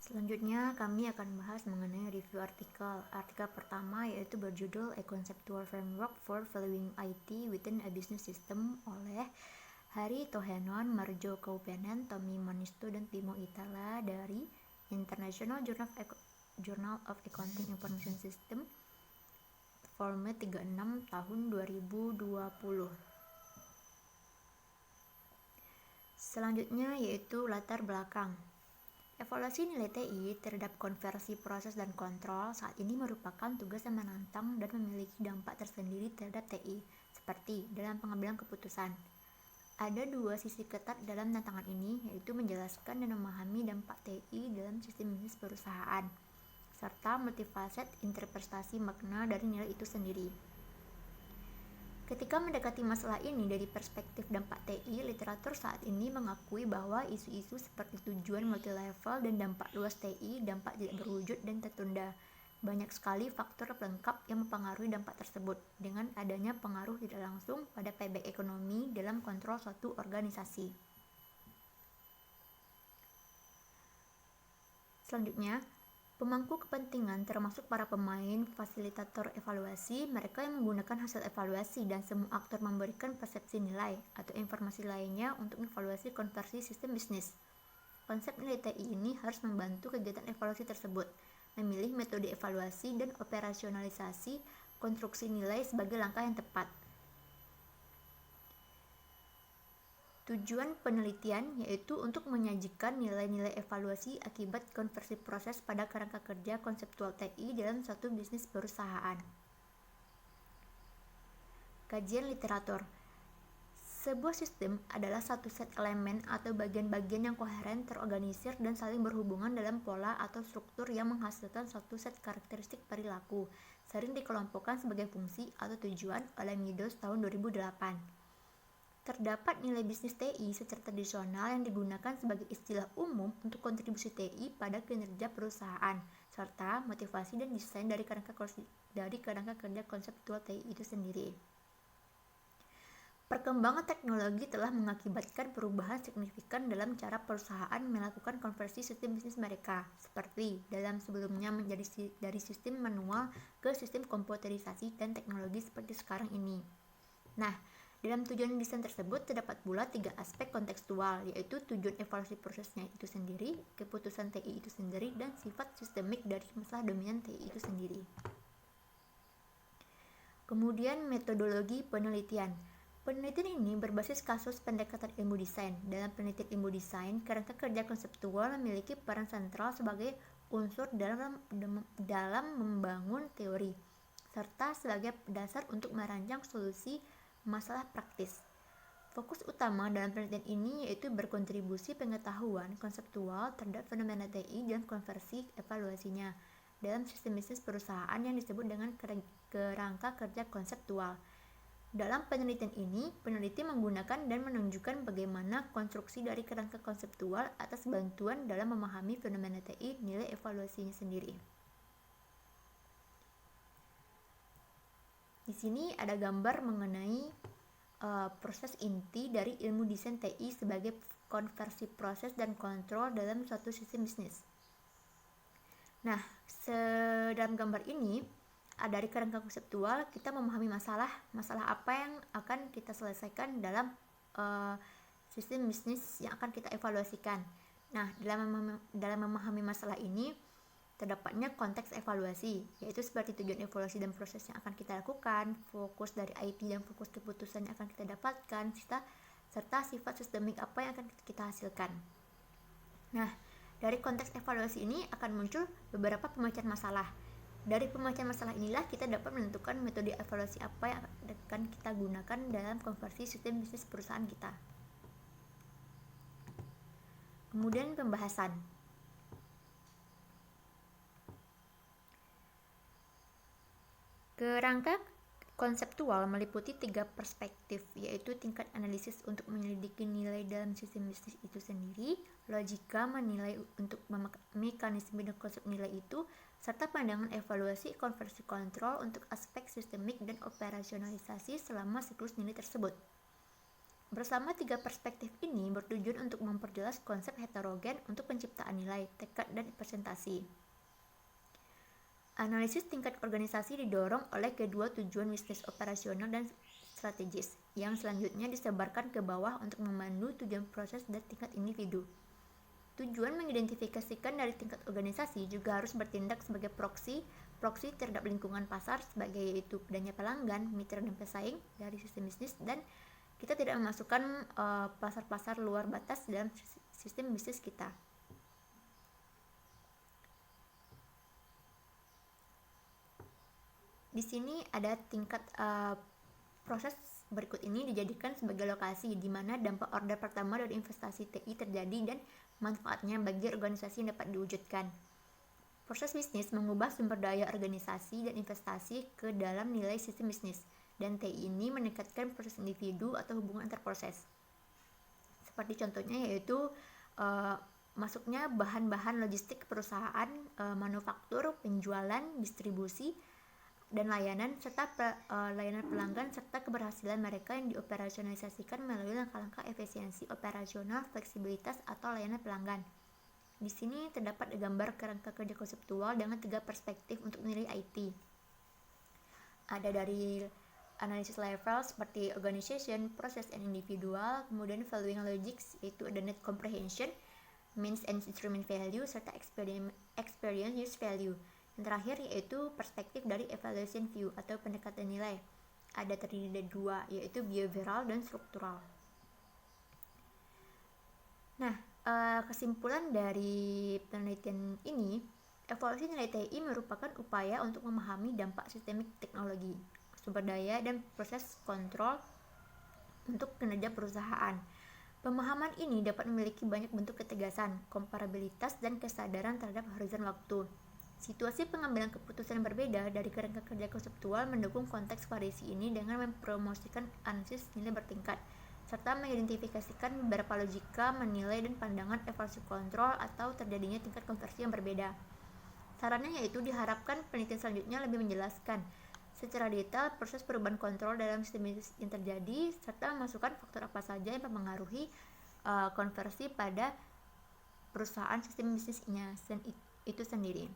Selanjutnya, kami akan bahas mengenai review artikel. Artikel pertama yaitu berjudul A Conceptual Framework for Valuing IT Within a Business System oleh Hari Tohenon, Marjo Kaupenan, Tommy Manisto, dan Timo Itala dari International Journal of Accounting Information System, volume 36 tahun 2020. Selanjutnya yaitu latar belakang. Evaluasi nilai TI terhadap konversi proses dan kontrol saat ini merupakan tugas yang menantang dan memiliki dampak tersendiri terhadap TI, seperti dalam pengambilan keputusan. Ada dua sisi ketat dalam tantangan ini, yaitu menjelaskan dan memahami dampak TI dalam sistem bisnis perusahaan, serta multifaset interpretasi makna dari nilai itu sendiri. Ketika mendekati masalah ini dari perspektif dampak TI, literatur saat ini mengakui bahwa isu-isu seperti tujuan multilevel dan dampak luas TI dampak tidak berwujud dan tertunda. Banyak sekali faktor pelengkap yang mempengaruhi dampak tersebut, dengan adanya pengaruh tidak langsung pada payback ekonomi dalam kontrol suatu organisasi. Selanjutnya, pemangku kepentingan termasuk para pemain, fasilitator evaluasi, mereka yang menggunakan hasil evaluasi, dan semua aktor memberikan persepsi nilai atau informasi lainnya untuk evaluasi konversi sistem bisnis. Konsep nilai TI ini harus membantu kegiatan evaluasi tersebut, memilih metode evaluasi dan operasionalisasi konstruksi nilai sebagai langkah yang tepat. Tujuan penelitian yaitu untuk menyajikan nilai-nilai evaluasi akibat konversi proses pada kerangka kerja konseptual TI dalam suatu bisnis perusahaan. Kajian literatur. Sebuah sistem adalah satu set elemen atau bagian-bagian yang koheren, terorganisir, dan saling berhubungan dalam pola atau struktur yang menghasilkan suatu set karakteristik perilaku, sering dikelompokkan sebagai fungsi atau tujuan oleh Meadows tahun 2008. Terdapat nilai bisnis TI secara tradisional yang digunakan sebagai istilah umum untuk kontribusi TI pada kinerja perusahaan, serta motivasi dan desain dari kerangka kerja konseptual TI itu sendiri. Perkembangan teknologi telah mengakibatkan perubahan signifikan dalam cara perusahaan melakukan konversi sistem bisnis mereka, seperti dalam sebelumnya menjadi dari sistem manual ke sistem komputerisasi dan teknologi seperti sekarang ini. Nah, dalam tujuan desain tersebut terdapat pula 3 aspek kontekstual, yaitu tujuan evaluasi prosesnya itu sendiri, keputusan TI itu sendiri, dan sifat sistemik dari masalah dominan TI itu sendiri. Kemudian metodologi penelitian. Penelitian ini berbasis kasus pendekatan ilmu desain. Dalam penelitian ilmu desain, kerangka kerja konseptual memiliki peran sentral sebagai unsur dalam membangun teori, serta sebagai dasar untuk merancang solusi masalah praktis. Fokus utama dalam penelitian ini yaitu berkontribusi pengetahuan konseptual terhadap fenomena TI dan konversi evaluasinya dalam sistem bisnis perusahaan yang disebut dengan kerangka kerja konseptual. Dalam penelitian ini, peneliti menggunakan dan menunjukkan bagaimana konstruksi dari kerangka konseptual atas bantuan dalam memahami fenomena TI nilai evaluasinya sendiri. Di sini ada gambar mengenai proses inti dari ilmu desain TI sebagai konversi proses dan kontrol dalam suatu sistem bisnis. Nah, dalam gambar ini dari kerangka konseptual kita memahami masalah apa yang akan kita selesaikan dalam sistem bisnis yang akan kita evaluasikan. Nah, dalam memahami masalah ini terdapatnya konteks evaluasi, yaitu seperti tujuan evaluasi dan proses yang akan kita lakukan, fokus dari IT dan fokus keputusan yang akan kita dapatkan, serta sifat sistemik apa yang akan kita hasilkan. Nah, dari konteks evaluasi ini akan muncul beberapa pemecahan masalah. Dari pemecahan masalah inilah kita dapat menentukan metode evaluasi apa yang akan kita gunakan dalam konversi sistem bisnis perusahaan kita. Kemudian pembahasan. Kerangka konseptual meliputi 3 perspektif, yaitu tingkat analisis untuk menyelidiki nilai dalam sistem bisnis itu sendiri, logika menilai untuk mekanisme dan konsep nilai itu, serta pandangan evaluasi konversi kontrol untuk aspek sistemik dan operasionalisasi selama siklus nilai tersebut. Bersama tiga perspektif ini bertujuan untuk memperjelas konsep heterogen untuk penciptaan nilai, tekad, dan presentasi. Analisis tingkat organisasi didorong oleh kedua tujuan bisnis operasional dan strategis, yang selanjutnya disebarkan ke bawah untuk memandu tujuan proses dan tingkat individu. Tujuan mengidentifikasikan dari tingkat organisasi juga harus bertindak sebagai proksi terhadap lingkungan pasar sebagai yaitu adanya pelanggan, mitra dan pesaing dari sistem bisnis, dan kita tidak memasukkan pasar-pasar luar batas dalam sistem bisnis kita. Di sini ada tingkat proses berikut ini dijadikan sebagai lokasi di mana dampak order pertama dari investasi TI terjadi dan manfaatnya bagi organisasi yang dapat diwujudkan. Proses bisnis mengubah sumber daya organisasi dan investasi ke dalam nilai sistem bisnis, dan TI ini meningkatkan proses individu atau hubungan antar proses. Seperti contohnya yaitu masuknya bahan-bahan logistik ke perusahaan, manufaktur, penjualan, distribusi, dan layanan serta layanan pelanggan serta keberhasilan mereka yang dioperasionalisasikan melalui langkah-langkah efisiensi operasional, fleksibilitas atau layanan pelanggan. Di sini terdapat gambar kerangka kerja konseptual dengan tiga perspektif untuk nilai IT. Ada dari analisis level seperti organization, process, and individual, kemudian valuing logics yaitu ada net comprehension, means and instrument value, serta experience use value. Yang terakhir yaitu perspektif dari evaluation view atau pendekatan nilai. Ada terdiri dari dua, yaitu behavioral dan struktural. Nah, kesimpulan dari penelitian ini, evaluasi nilai TI merupakan upaya untuk memahami dampak sistemik teknologi, sumber daya, dan proses kontrol untuk kinerja perusahaan. Pemahaman ini dapat memiliki banyak bentuk ketegasan, komparabilitas, dan kesadaran terhadap horizon waktu. Situasi pengambilan keputusan berbeda dari kerangka kerja konseptual mendukung konteks variasi ini dengan mempromosikan analisis nilai bertingkat, serta mengidentifikasikan beberapa logika menilai dan pandangan evaluasi kontrol atau terjadinya tingkat konversi yang berbeda. Sarannya yaitu diharapkan penelitian selanjutnya lebih menjelaskan secara detail proses perubahan kontrol dalam sistem bisnis yang terjadi, serta memasukkan faktor apa saja yang mempengaruhi konversi pada perusahaan sistem bisnisnya itu sendiri.